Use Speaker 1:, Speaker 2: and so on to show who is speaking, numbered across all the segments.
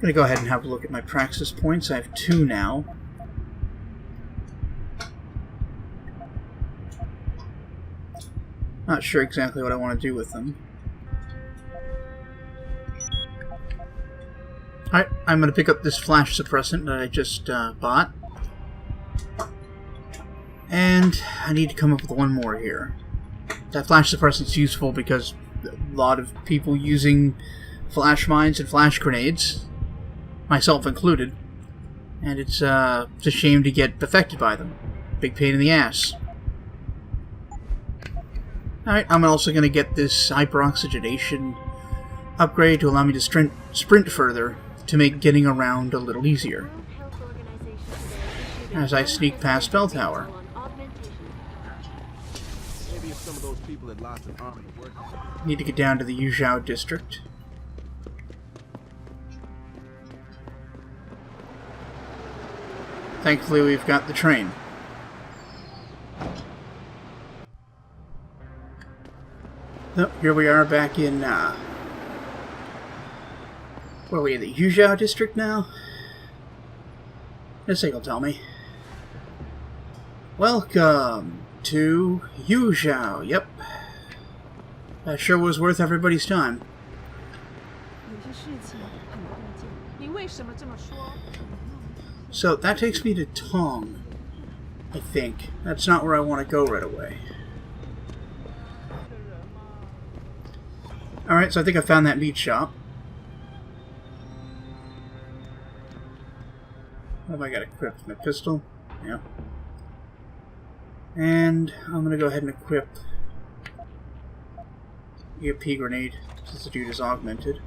Speaker 1: gonna go ahead and have a look at my praxis points. I have 2 now. Not sure exactly what I want to do with them. Alright, I'm gonna pick up this flash suppressant that I just bought. And I need to come up with one more here. That flash suppressant's useful because a lot of people using flash mines and flash grenades, myself included, and it's a shame to get affected by them. Big pain in the ass. Alright, I'm also going to get this hyperoxygenation upgrade to allow me to sprint further to make getting around a little easier as I sneak past Bell Tower. Need to get down to the Yuzhou district. Thankfully, we've got the train. Oh, here we are back in, where are we, in the Yuzhou district now? This thing will tell me. Welcome to Yuzhou. Yep. That sure was worth everybody's time. So that takes me to Tong, I think. That's not where I want to go right away. Alright, so I think I found that meat shop. What have I got equipped? My pistol? Yeah. And I'm going to go ahead and equip EMP grenade, since the dude is augmented.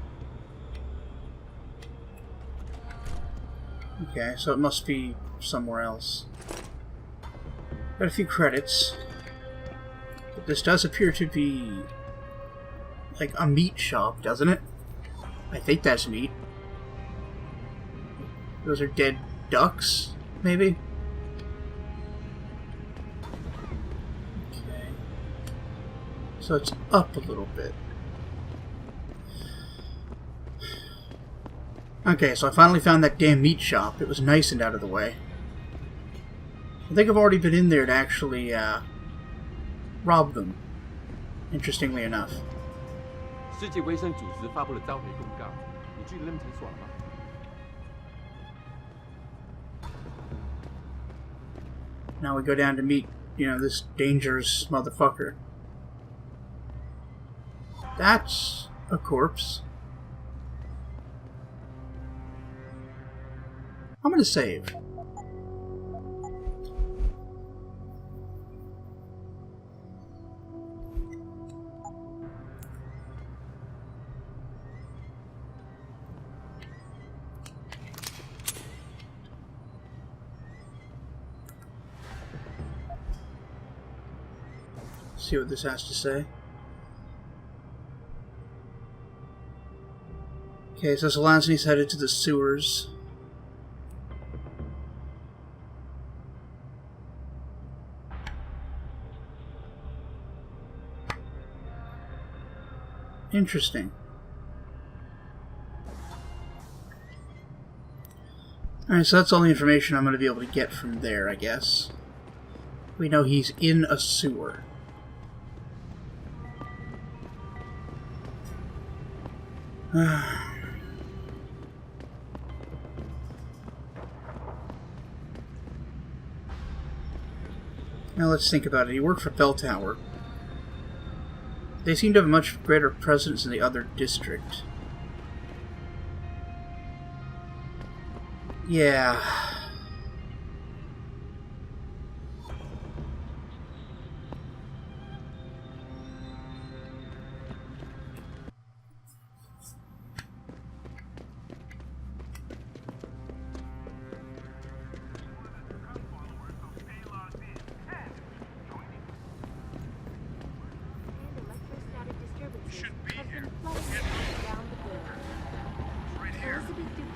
Speaker 1: Okay, so it must be somewhere else. Got a few credits. But this does appear to be like a meat shop, doesn't it? I think that's meat. Those are dead ducks, maybe? Okay. So it's up a little bit. Okay, so I finally found that damn meat shop. It was nice and out of the way. I think I've already been in there to actually rob them, interestingly enough. Now we go down to meet, you know, this dangerous motherfucker. That's a corpse. I'm gonna save. See what this has to say. Okay, so Zelazny's headed to the sewers. Interesting. Alright, so that's all the information I'm going to be able to get from there, I guess. We know he's in a sewer. Now let's think about it. He worked for Bell Tower. They seem to have a much greater presence in the other district. Yeah.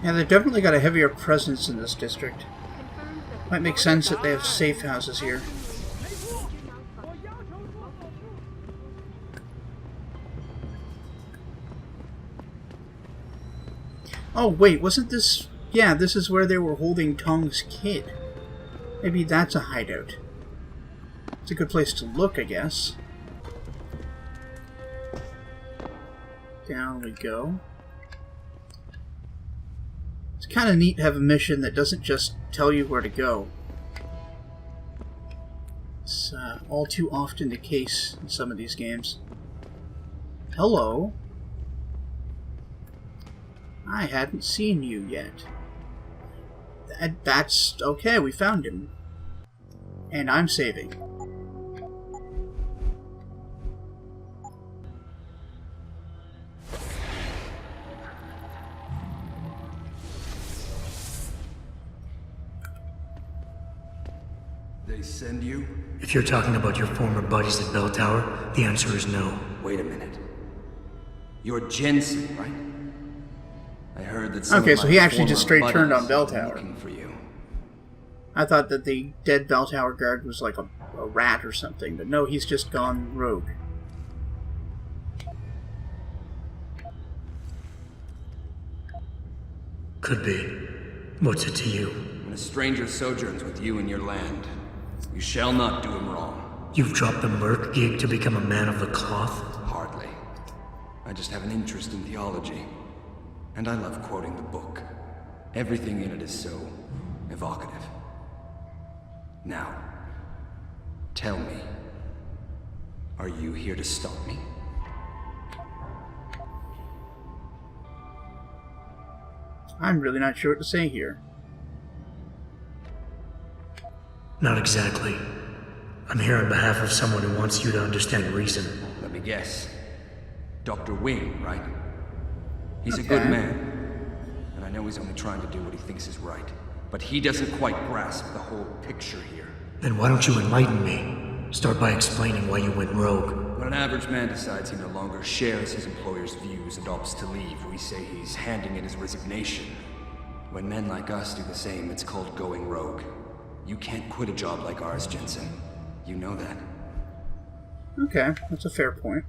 Speaker 1: Yeah, they've definitely got a heavier presence in this district. Might make sense that they have safe houses here. Oh, wait, wasn't this... Yeah, this is where they were holding Tong's kid. Maybe that's a hideout. It's a good place to look, I guess. Down we go. It's kind of neat to have a mission that doesn't just tell you where to go. It's all too often the case in some of these games. Hello. I hadn't seen you yet. That's okay, we found him. And I'm saving.
Speaker 2: They send you?
Speaker 3: If you're talking about your former buddies at Bell Tower, the answer is no.
Speaker 2: Wait a minute. You're Jensen, right? I heard that some
Speaker 1: Okay,
Speaker 2: of
Speaker 1: so
Speaker 2: my
Speaker 1: he actually
Speaker 2: former
Speaker 1: just straight turned on
Speaker 2: buddies
Speaker 1: Bell
Speaker 2: are
Speaker 1: Tower.
Speaker 2: looking for you.
Speaker 1: I thought that the dead Bell Tower guard was like a rat or something, but no, he's just gone rogue.
Speaker 3: Could be. What's it to you?
Speaker 2: When a stranger sojourns with you in your land, you shall not do him wrong.
Speaker 3: You've dropped the merc gig to become a man of the cloth?
Speaker 2: Hardly. I just have an interest in theology. And I love quoting the book. Everything in it is so evocative. Now, tell me, are you here to stop me?
Speaker 1: I'm really not sure what to say here.
Speaker 3: Not exactly. I'm here on behalf of someone who wants you to understand reason.
Speaker 2: Let me guess. Dr. Wing, right? He's
Speaker 1: Okay.
Speaker 2: a good man. And I know he's only trying to do what he thinks is right. But he doesn't quite grasp the whole picture here.
Speaker 3: Then why don't you enlighten me? Start by explaining why you went rogue.
Speaker 2: When an average man decides he no longer shares his employer's views and opts to leave, we say he's handing in his resignation. When men like us do the same, it's called going rogue. You can't quit a job like ours, Jensen. You know that.
Speaker 1: Okay, that's a fair point.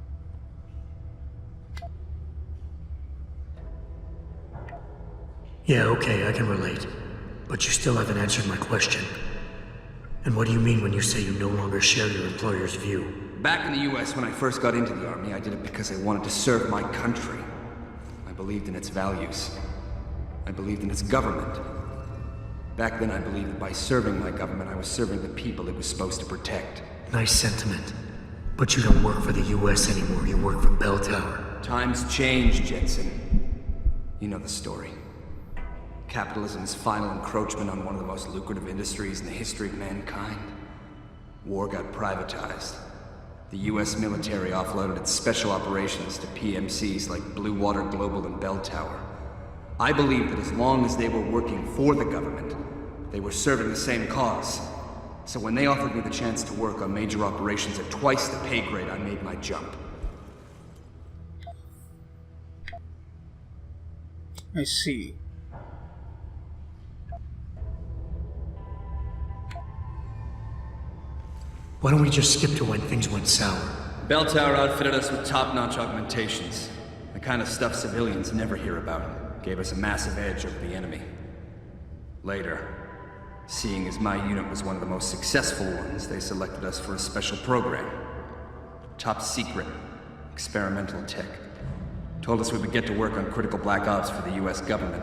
Speaker 3: Yeah, okay, I can relate. But you still haven't answered my question. And what do you mean when you say you no longer share your employer's view?
Speaker 2: Back in the US, when I first got into the Army, I did it because I wanted to serve my country. I believed in its values. I believed in its government. Back then, I believed that by serving my government, I was serving the people it was supposed to protect.
Speaker 3: Nice sentiment. But you don't work for the US anymore, you work for Bell Tower.
Speaker 2: Times change, Jensen. You know the story. Capitalism's final encroachment on one of the most lucrative industries in the history of mankind. War got privatized. The US military offloaded its special operations to PMCs like Blue Water Global and Bell Tower. I believed that as long as they were working for the government, they were serving the same cause. So when they offered me the chance to work on major operations at twice the pay grade, I made my jump.
Speaker 1: I see.
Speaker 3: Why don't we just skip to when things went sour?
Speaker 2: Bell Tower outfitted us with top-notch augmentations. The kind of stuff civilians never hear about. Gave us a massive edge over the enemy. Later, seeing as my unit was one of the most successful ones, they selected us for a special program. Top secret, experimental tech. Told us we would get to work on critical black ops for the US government.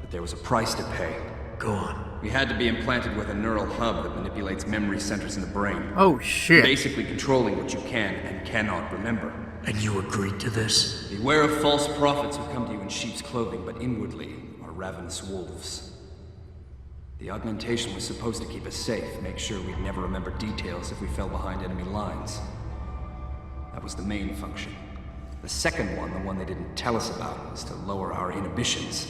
Speaker 2: But there was a price to pay.
Speaker 3: Go on.
Speaker 2: We had to be implanted with a neural hub that manipulates memory centers in the brain.
Speaker 1: Oh, shit.
Speaker 2: Basically controlling what you can and cannot remember.
Speaker 3: And you agreed to this?
Speaker 2: Beware of false prophets who come to you in sheep's clothing, but inwardly are ravenous wolves. The augmentation was supposed to keep us safe, make sure we'd never remember details if we fell behind enemy lines. That was the main function. The second one, the one they didn't tell us about, was to lower our inhibitions.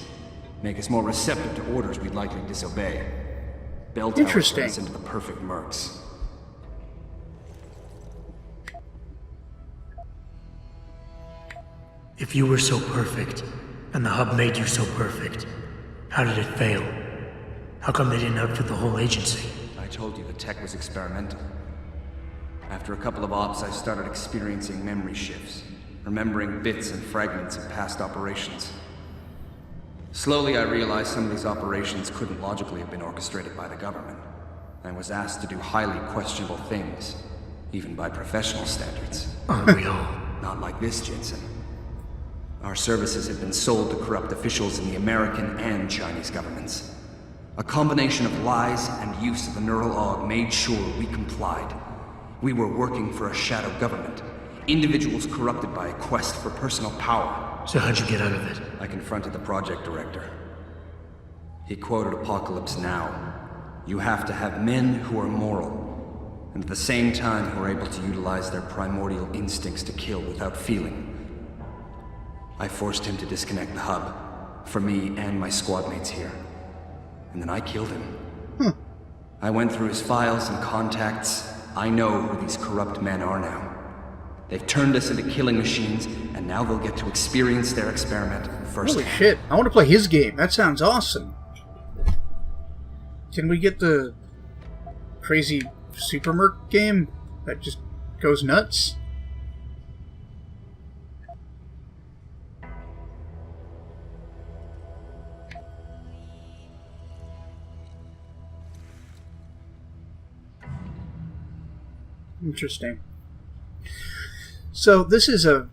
Speaker 2: Make us more receptive to orders we'd likely disobey. Bell Tower turned us into the perfect mercs.
Speaker 3: If you were so perfect, and the hub made you so perfect, how did it fail? How come they didn't outfit the whole agency?
Speaker 2: I told you the tech was experimental. After a couple of ops, I started experiencing memory shifts, remembering bits and fragments of past operations. Slowly I realized some of these operations couldn't logically have been orchestrated by the government. I was asked to do highly questionable things, even by professional standards.
Speaker 3: Aren't we all?
Speaker 2: Not like this, Jensen. Our services have been sold to corrupt officials in the American and Chinese governments. A combination of lies and use of the neural aug made sure we complied. We were working for a shadow government. Individuals corrupted by a quest for personal power.
Speaker 3: So how'd you get out of it?
Speaker 2: I confronted the project director. He quoted Apocalypse Now. You have to have men who are moral, and at the same time who are able to utilize their primordial instincts to kill without feeling. I forced him to disconnect the hub, for me and my squad mates here. And then I killed him. I went through his files and contacts. I know who these corrupt men are now. They've turned us into killing machines, and now they'll get to experience their experiment firsthand.
Speaker 1: Holy shit, I want to play his game. That sounds awesome. Can we get the crazy Super Merc game that just goes nuts? Interesting. So this is a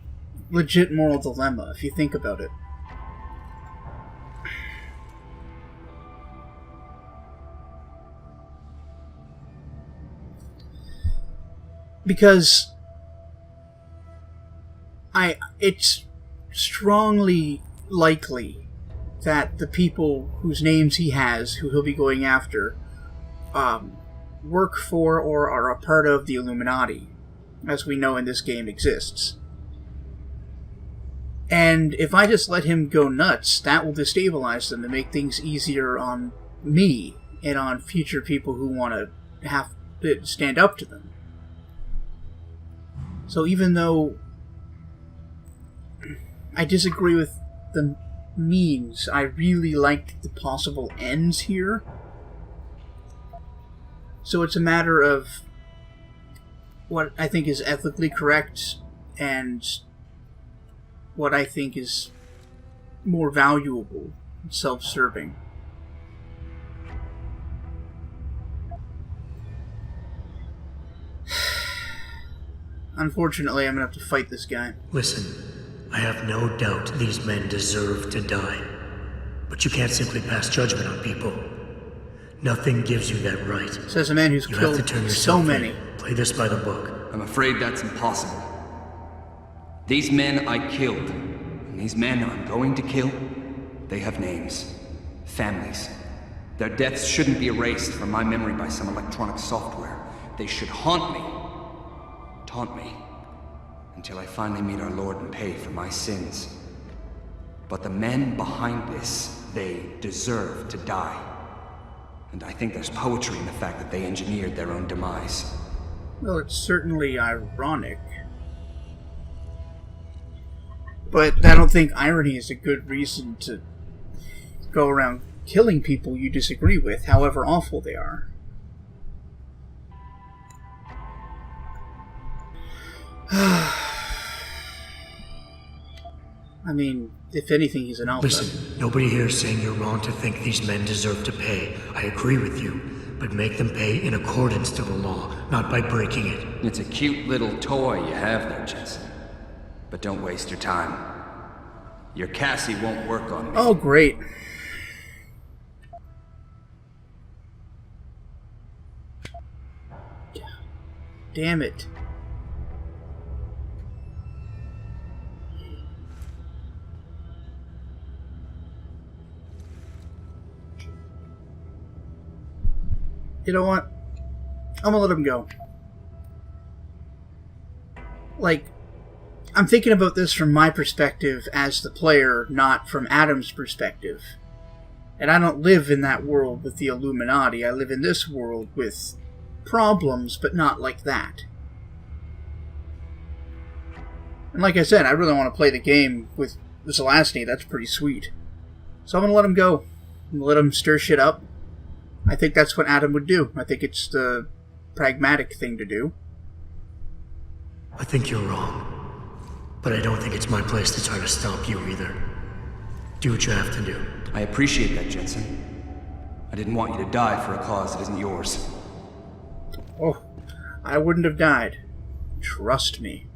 Speaker 1: legit moral dilemma if you think about it. Because it's strongly likely that the people whose names he has, who he'll be going after, work for or are a part of the Illuminati, as we know in this game exists. And if I just let him go nuts, that will destabilize them and make things easier on me and on future people who want to have to stand up to them. So even though I disagree with the means, I really like the possible ends here. So it's a matter of what I think is ethically correct and what I think is more valuable and self-serving. Unfortunately, I'm going to have to fight this guy.
Speaker 3: Listen, I have no doubt these men deserve to die. But you can't simply pass judgment on people. Nothing gives you that right.
Speaker 1: Says a man who's
Speaker 3: You
Speaker 1: killed
Speaker 3: have to turn
Speaker 1: so
Speaker 3: yourself
Speaker 1: many.
Speaker 3: in. Play this by the book.
Speaker 2: I'm afraid that's impossible. These men I killed, and these men I'm going to kill, they have names, families. Their deaths shouldn't be erased from my memory by some electronic software. They should haunt me, taunt me, until I finally meet our Lord and pay for my sins. But the men behind this, they deserve to die. And I think there's poetry in the fact that they engineered their own demise.
Speaker 1: Well, it's certainly ironic. But I don't think irony is a good reason to go around killing people you disagree with, however awful they are. I mean, if anything, he's an alpha.
Speaker 3: Listen, nobody here is saying you're wrong to think these men deserve to pay. I agree with you. But make them pay in accordance to the law, not by breaking it.
Speaker 2: It's a cute little toy you have there, Jensen. But don't waste your time. Your Cassie won't work on me.
Speaker 1: Oh, great. Damn it. You know what? I'm gonna let him go. Like, I'm thinking about this from my perspective as the player, not from Adam's perspective. And I don't live in that world with the Illuminati. I live in this world with problems, but not like that. And like I said, I really want to play the game with Zelazny. That's pretty sweet. So I'm gonna let him go. I'm gonna let him stir shit up. I think that's what Adam would do. I think it's the pragmatic thing to do.
Speaker 3: I think you're wrong. But I don't think it's my place to try to stop you either. Do what you have to do.
Speaker 2: I appreciate that, Jensen. I didn't want you to die for a cause that isn't yours.
Speaker 1: Oh, I wouldn't have died. Trust me.